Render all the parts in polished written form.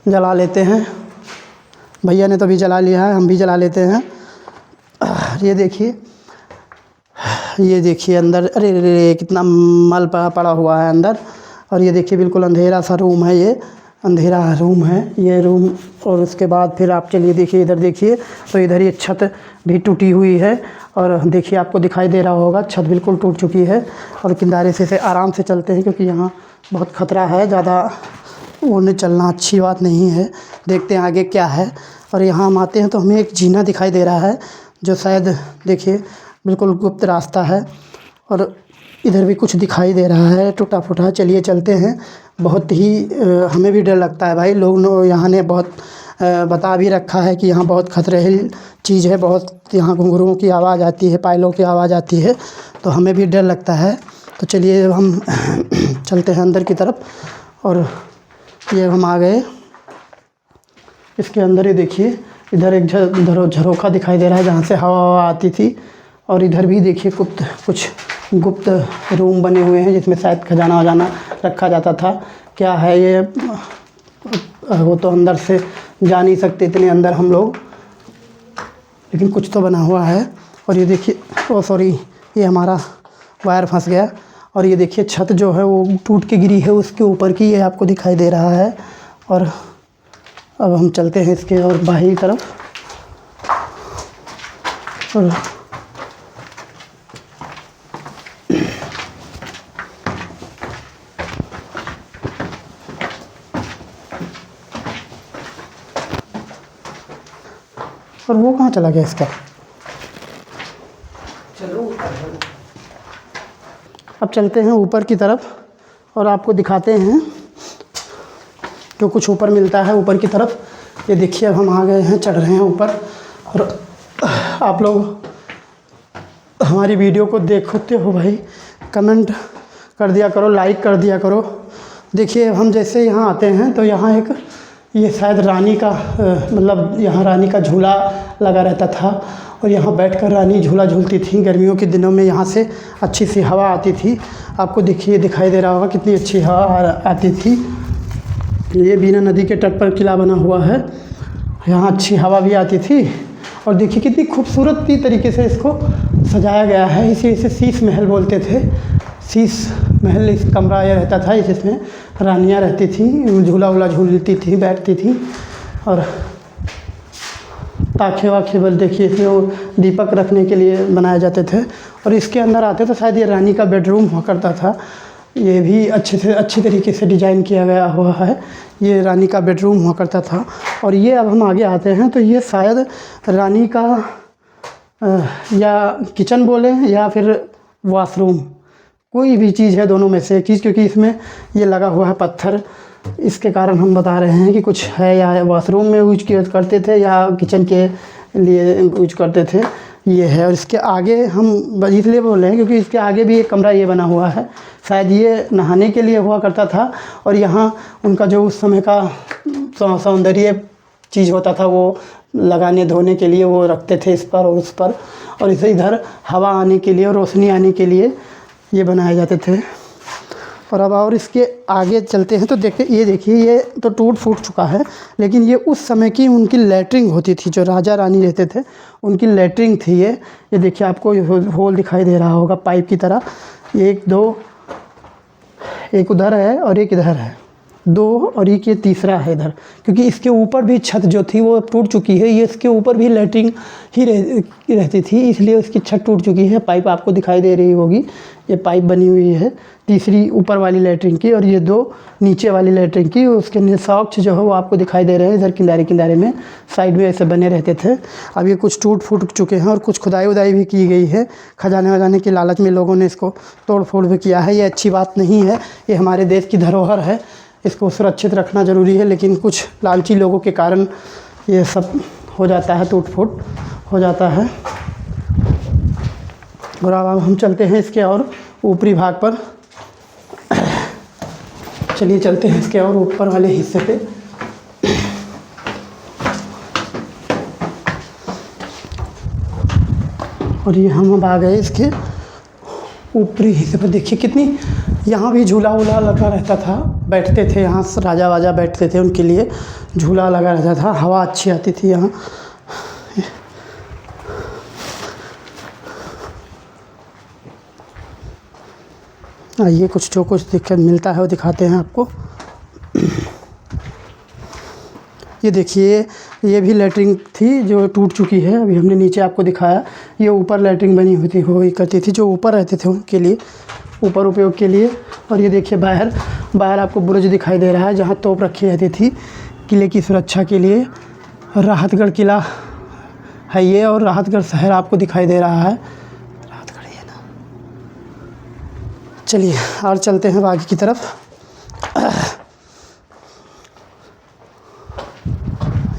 जला लेते हैं। भैया ने तो अभी जला लिया है, हम भी जला लेते हैं। ये देखिए अंदर, अरे रे कितना मल पड़ा हुआ है अंदर। और ये देखिए बिल्कुल अंधेरा सा रूम है, ये अंधेरा रूम है ये रूम। और उसके बाद फिर आप चलिए देखिए, इधर देखिए तो इधर ये छत भी टूटी हुई है। और देखिए आपको दिखाई दे रहा होगा छत बिल्कुल टूट चुकी है। और किनारे से आराम से चलते हैं क्योंकि यहाँ बहुत ख़तरा है, ज़्यादा उड़ने चलना अच्छी बात नहीं है। देखते हैं आगे क्या है। और यहाँ हम आते हैं तो हमें एक जीना दिखाई दे रहा है जो शायद देखिए बिल्कुल गुप्त रास्ता है। और इधर भी कुछ दिखाई दे रहा है टूटा फूटा। चलिए चलते हैं। बहुत ही हमें भी डर लगता है भाई, लोग यहाँ ने बहुत बता भी रखा है कि यहाँ बहुत खतरनाक चीज़ है, बहुत यहाँ घुंघरुओं की आवाज़ आती है, पायलों की आवाज़ आती है, तो हमें भी डर लगता है। तो चलिए हम चलते हैं अंदर की तरफ। और ये हम आ गए इसके अंदर। ही देखिए इधर एक झरोखा दिखाई दे रहा है जहाँ से हवा आती थी। और इधर भी देखिए कुछ गुप्त रूम बने हुए हैं जिसमें शायद खजाना वजाना रखा जाता था। क्या है ये, वो तो अंदर से जा नहीं सकते इतने अंदर हम लोग, लेकिन कुछ तो बना हुआ है। और ये देखिए, ओ सॉरी, ये हमारा वायर फंस गया। और ये देखिए छत जो है वो टूट के गिरी है, उसके ऊपर की ये आपको दिखाई दे रहा है। और अब हम चलते हैं इसके और बाहरी तरफ। और वो कहाँ चला गया इसका। चलो अब चलते हैं ऊपर की तरफ और आपको दिखाते हैं जो कुछ ऊपर मिलता है ऊपर की तरफ। ये देखिए अब हम आ गए हैं, चढ़ रहे हैं ऊपर। और आप लोग हमारी वीडियो को देखते हो भाई, कमेंट कर दिया करो, लाइक कर दिया करो। देखिए हम जैसे यहाँ आते हैं तो यहाँ एक ये शायद रानी का मतलब यहाँ रानी का झूला लगा रहता था। और यहाँ बैठकर रानी झूला झूलती थी। गर्मियों के दिनों में यहाँ से अच्छी सी हवा आती थी। आपको देखिए दिखाई दे रहा होगा कितनी अच्छी हवा आती थी। ये बीना नदी के तट पर किला बना हुआ है, यहाँ अच्छी हवा भी आती थी। और देखिए कितनी खूबसूरत तरीके से इसको सजाया गया है। इसे शीश महल बोलते थे। शीश महल इस कमरा यह रहता था जिसमें रानियाँ रहती थी, झूला वूला झूलती थी, बैठती थी। और ताखे वाखे बल देखिए इसमें वो दीपक रखने के लिए बनाए जाते थे। और इसके अंदर आते तो शायद ये रानी का बेडरूम हुआ करता था। ये भी अच्छे तरीके से डिज़ाइन किया गया हुआ है। ये रानी का बेडरूम हुआ करता था। और ये अब हम आगे आते हैं तो ये शायद रानी का या किचन बोले या फिर वॉशरूम, कोई भी चीज़ है, दोनों में से एक चीज़, क्योंकि इसमें ये लगा हुआ है पत्थर। इसके कारण हम बता रहे हैं कि कुछ है, या वॉशरूम में यूज करते थे या किचन के लिए यूज करते थे। ये है। और इसके आगे हम इसलिए बोल रहे हैं क्योंकि इसके आगे भी एक कमरा ये बना हुआ है, शायद ये नहाने के लिए हुआ करता था। और यहाँ उनका जो उस समय का सौंदर्य चीज़ होता था वो लगाने धोने के लिए वो रखते थे इस पर और उस पर। और इसे इधर हवा आने के लिए और रोशनी आने के लिए ये बनाए जाते थे। और अब और इसके आगे चलते हैं तो ये देखिए ये तो टूट फूट चुका है, लेकिन ये उस समय की उनकी लैट्रिन होती थी, जो राजा रानी रहते थे उनकी लैट्रिन थी ये। देखिए आपको होल दिखाई दे रहा होगा पाइप की तरह, एक दो, एक उधर है और एक इधर है, दो, और ये तीसरा है इधर। क्योंकि इसके ऊपर भी छत जो थी वो टूट चुकी है, ये इसके ऊपर भी लैट्रिन ही रहती थी, इसलिए उसकी छत टूट चुकी है। पाइप आपको दिखाई दे रही होगी, ये पाइप बनी हुई है तीसरी ऊपर वाली लैट्रिन की, और ये दो नीचे वाली लैट्रिन की। उसके शौच जो है वो आपको दिखाई दे रहे हैं इधर किनारे में, साइड में ऐसे बने रहते थे। अब ये कुछ टूट फूट चुके हैं और कुछ खुदाई उदाई भी की गई है। खजाने वजाने के लालच में लोगों ने इसको तोड़ फोड़ भी किया है। ये अच्छी बात नहीं है, ये हमारे देश की धरोहर है, इसको सुरक्षित रखना ज़रूरी है। लेकिन कुछ लालची लोगों के कारण ये सब हो जाता है, टूट फूट हो जाता है। और अब हम चलते हैं इसके और ऊपरी भाग पर। चलिए चलते हैं इसके और ऊपर वाले हिस्से पे। और ये हम अब आ गए इसके ऊपरी हिस्से पर। देखिए कितनी यहाँ भी झूला वूला लगा रहता था। बैठते थे यहाँ, राजा वाजा बैठते थे, उनके लिए झूला लगा रहता था, हवा अच्छी आती थी यहाँ। आइए कुछ जो कुछ दिक्कत मिलता है वो दिखाते हैं आपको। ये देखिए, ये भी लैट्रिन थी जो टूट चुकी है। अभी हमने नीचे आपको दिखाया, ये ऊपर लैट्रिन बनी हुई थी, हुई करती थी, जो ऊपर रहते थे उनके लिए, ऊपर उपयोग के लिए। और ये देखिए बाहर आपको बुर्ज दिखाई दे रहा है, जहाँ तोप रखी रहती थी किले की सुरक्षा के लिए। राहतगढ़ किला है ये, और राहतगढ़ शहर आपको दिखाई दे रहा है। राहतगढ़ ये ना। चलिए और चलते हैं आगे की तरफ।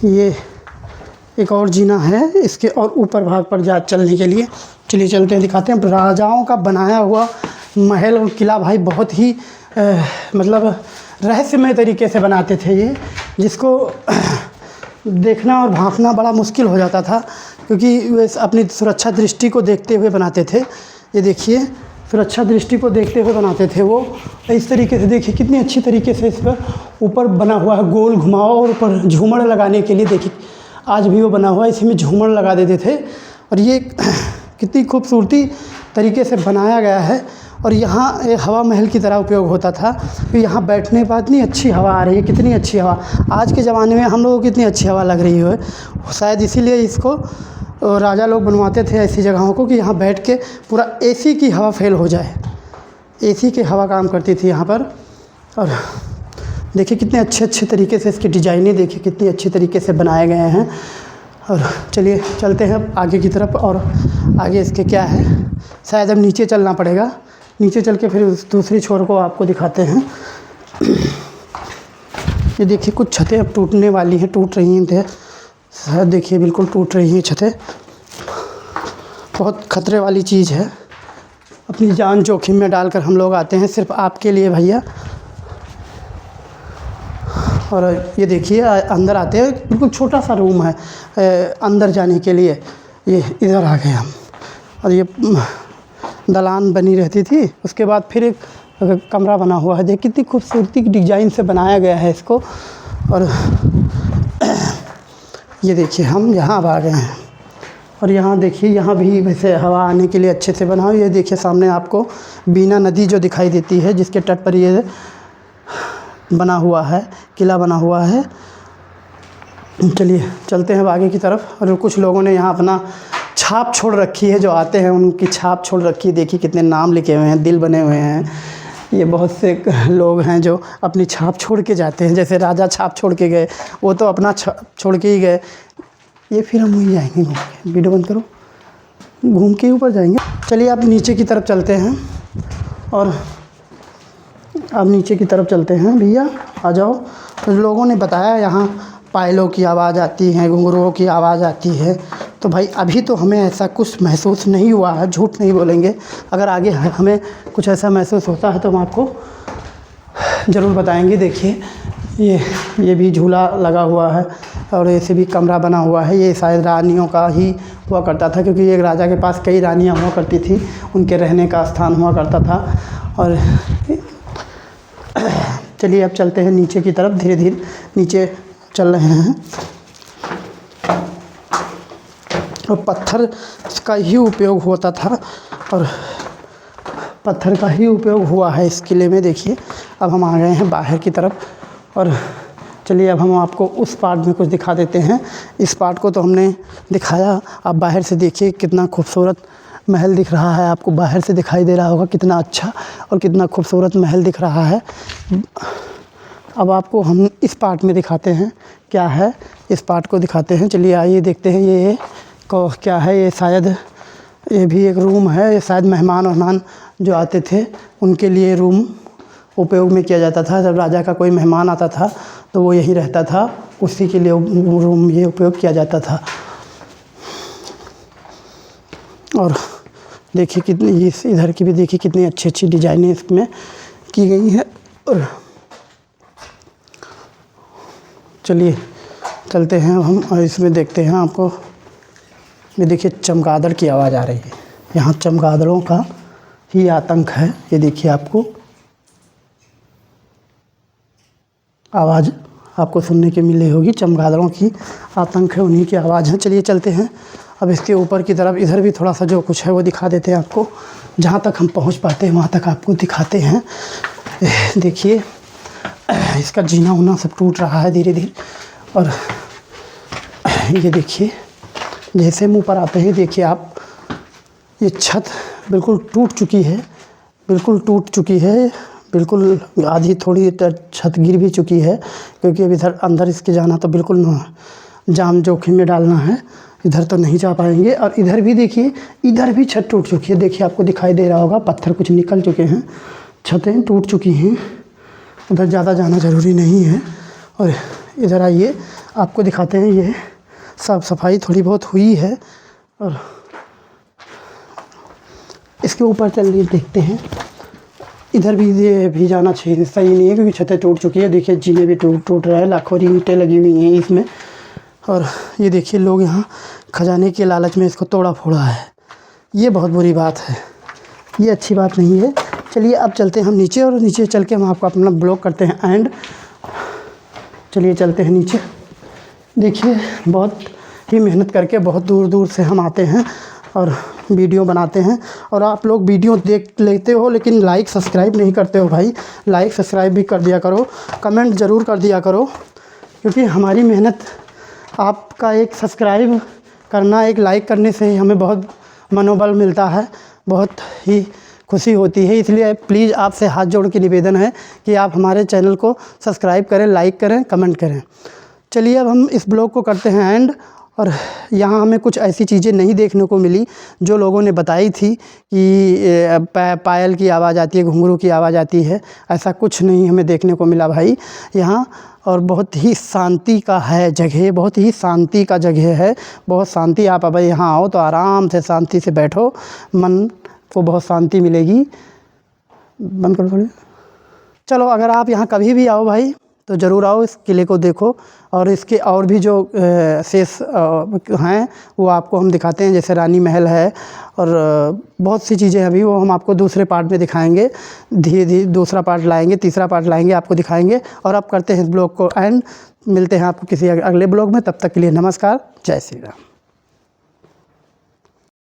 ये एक और जीना है इसके और ऊपर भाग पर जा चलने के लिए। चलिए चलते हैं, दिखाते हैं। राजाओं का बनाया हुआ महल और किला भाई बहुत ही मतलब रहस्यमय तरीके से बनाते थे ये, जिसको देखना और भांपना बड़ा मुश्किल हो जाता था, क्योंकि वे अपनी सुरक्षा दृष्टि को देखते हुए बनाते थे। ये देखिए, सुरक्षा दृष्टि को देखते हुए बनाते थे वो इस तरीके से। देखिए कितनी अच्छी तरीके से इस पर ऊपर बना हुआ है गोल घुमाव, और ऊपर झूमर लगाने के लिए देखिए आज भी वो बना हुआ है, इसी में झूमर लगा देते थे। और ये कितनी खूबसूरती तरीके से बनाया गया है। और यहाँ एक हवा महल की तरह उपयोग होता था, तो यहाँ बैठने पर इतनी अच्छी हवा आ रही है, कितनी अच्छी हवा। आज के ज़माने में हम लोगों को कितनी अच्छी हवा लग रही है, शायद इसीलिए इसको राजा लोग बनवाते थे ऐसी जगहों को, कि यहाँ बैठ के पूरा एसी की हवा फेल हो जाए। एसी की हवा काम करती थी यहाँ पर। और देखिए कितने अच्छे तरीके से इसकी डिज़ाइनें देखिए कितनी अच्छी तरीके से बनाए गए हैं। और चलिए चलते हैं आगे की तरफ। और आगे इसके क्या है, शायद अब नीचे चलना पड़ेगा। नीचे चल के फिर उस दूसरी छोर को आपको दिखाते हैं। ये देखिए कुछ छतें अब टूटने वाली हैं, टूट रही हैं, शायद देखिए बिल्कुल टूट रही हैं छतें। बहुत ख़तरे वाली चीज़ है, अपनी जान जोखिम में डालकर हम लोग आते हैं सिर्फ आपके लिए भैया। और ये देखिए अंदर आते हैं, बिल्कुल छोटा सा रूम है अंदर जाने के लिए। ये इधर आ गए हम, और ये दलान बनी रहती थी, उसके बाद फिर एक कमरा बना हुआ है। देखिए कितनी खूबसूरती की डिज़ाइन से बनाया गया है इसको। और ये देखिए हम यहाँ अब आ गए हैं, और यहाँ देखिए यहाँ भी वैसे हवा आने के लिए अच्छे से बना हुआ। ये देखिए सामने आपको बीना नदी जो दिखाई देती है, जिसके तट पर ये बना हुआ है, किला बना हुआ है। चलिए चलते हैं आगे की तरफ। और कुछ लोगों ने यहाँ अपना छाप छोड़ रखी है, जो आते हैं उनकी छाप छोड़ रखी है। देखिए कितने नाम लिखे हुए हैं, दिल बने हुए हैं। ये बहुत से लोग हैं जो अपनी छाप छोड़ के जाते हैं, जैसे राजा छाप छोड़ के गए, वो तो अपना छाप छोड़ के ही गए। ये फिर हम वहीं जाएंगे घूम के, वीडियो बंद करो, घूम के ऊपर जाएंगे। चलिए आप नीचे की तरफ चलते हैं, और अब नीचे की तरफ चलते हैं भैया, आ जाओ। तो लोगों ने बताया यहाँ पायलों की आवाज़ आती है, घुंघरुओं की आवाज़ आती है। तो भाई अभी तो हमें ऐसा कुछ महसूस नहीं हुआ है, झूठ नहीं बोलेंगे। अगर आगे हमें कुछ ऐसा महसूस होता है तो हम आपको ज़रूर बताएंगे। देखिए ये भी झूला लगा हुआ है, और ऐसे भी कमरा बना हुआ है। ये शायद रानियों का ही हुआ करता था, क्योंकि एक राजा के पास कई रानियाँ हुआ करती थी, उनके रहने का स्थान हुआ करता था। और चलिए अब चलते हैं नीचे की तरफ, धीरे धीरे नीचे चल रहे हैं। और पत्थर का ही उपयोग होता था, और पत्थर का ही उपयोग हुआ है इस किले में। देखिए अब हम आ गए हैं बाहर की तरफ, और चलिए अब हम आपको उस पार्ट में कुछ दिखा देते हैं। इस पार्ट को तो हमने दिखाया, आप बाहर से देखिए कितना खूबसूरत महल दिख रहा है। आपको बाहर से दिखाई दे रहा होगा कितना अच्छा और कितना खूबसूरत महल दिख रहा है। अब आपको हम इस पार्ट में दिखाते हैं क्या है, इस पार्ट को दिखाते हैं। चलिए आइए देखते हैं ये को क्या है। ये शायद ये भी एक रूम है, ये शायद मेहमान जो आते थे उनके लिए रूम उपयोग में किया जाता था। जब राजा का कोई मेहमान आता था तो वो यहीं रहता था, उसी के लिए रूम ये उपयोग किया जाता था। और देखिए कितनी इस इधर की भी देखिए कितनी अच्छी अच्छी डिज़ाइनें इसमें की गई हैं। और चलिए चलते हैं हम, और इसमें देखते हैं आपको। ये देखिए चमगादड़ की आवाज़ आ रही है, यहाँ चमगादड़ों का ही आतंक है। ये देखिए आपको आवाज़ आपको सुनने के मिली होगी, चमगादड़ों की आतंक है, उन्हीं की आवाज़ है। चलिए चलते हैं अब इसके ऊपर की तरफ। इधर भी थोड़ा सा जो कुछ है वो दिखा देते हैं आपको, जहाँ तक हम पहुँच पाते हैं वहाँ तक आपको दिखाते हैं। देखिए इसका जीना उना सब टूट रहा है धीरे धीरे। और ये देखिए जैसे मुँह पर आते हैं, देखिए आप, ये छत बिल्कुल टूट चुकी है, बिल्कुल टूट चुकी है, बिल्कुल आधी थोड़ी छत गिर भी चुकी है, क्योंकि अब इधर अंदर इसके जाना तो बिल्कुल जान जोखिम में डालना है, इधर तो नहीं जा पाएंगे। और इधर भी देखिए, इधर भी छत टूट चुकी है। देखिए आपको दिखाई दे रहा होगा, पत्थर कुछ निकल चुके हैं, छतें टूट चुकी हैं। उधर ज़्यादा जाना ज़रूरी नहीं है। और इधर आइए आपको दिखाते हैं, ये साफ़ सफाई थोड़ी बहुत हुई है। और इसके ऊपर चलिए देखते हैं। इधर भी ये भी जाना चाहिए, सही नहीं है, क्योंकि छतें टूट चुकी है। देखिए जीने भी टूट रहा है, लाखों ईंटें लगी हुई हैं इसमें। और ये देखिए लोग यहाँ खजाने के लालच में इसको तोड़ा फोड़ा है, ये बहुत बुरी बात है, ये अच्छी बात नहीं है। चलिए अब चलते हैं हम नीचे, और नीचे चल के हम आपको अपना ब्लॉग करते हैं एंड। चलिए चलते हैं नीचे। देखिए बहुत ही मेहनत करके बहुत दूर दूर से हम आते हैं और वीडियो बनाते हैं, और आप लोग वीडियो देख लेते हो लेकिन लाइक सब्सक्राइब नहीं करते हो भाई। लाइक सब्सक्राइब भी कर दिया करो, कमेंट ज़रूर कर दिया करो, क्योंकि हमारी मेहनत, आपका एक सब्सक्राइब करना, एक लाइक करने से ही हमें बहुत मनोबल मिलता है, बहुत ही खुशी होती है। इसलिए प्लीज़ आपसे हाथ जोड़ के निवेदन है कि आप हमारे चैनल को सब्सक्राइब करें, लाइक करें, कमेंट करें। चलिए अब हम इस ब्लॉग को करते हैं एंड। और यहाँ हमें कुछ ऐसी चीज़ें नहीं देखने को मिली जो लोगों ने बताई थी कि पायल की आवाज़ आती है, घुंघरू की आवाज़ आती है, ऐसा कुछ नहीं हमें देखने को मिला भाई यहाँ। और बहुत ही शांति का है जगह, बहुत ही शांति का जगह है, बहुत शांति। आप अब यहाँ आओ तो आराम से शांति से बैठो, मन को बहुत शांति मिलेगी। बंद कर थोड़ी। चलो अगर आप यहाँ कभी भी आओ भाई तो ज़रूर आओ, इस किले को देखो। और इसके और भी जो शेष हैं वो आपको हम दिखाते हैं, जैसे रानी महल है और बहुत सी चीज़ें अभी, वो हम आपको दूसरे पार्ट में दिखाएंगे। धीरे धीरे दूसरा पार्ट लाएंगे, तीसरा पार्ट लाएंगे, आपको दिखाएंगे। और अब करते हैं इस ब्लॉग को एंड, मिलते हैं आपको किसी अगले ब्लॉग में। तब तक के लिए नमस्कार, जय श्री राम।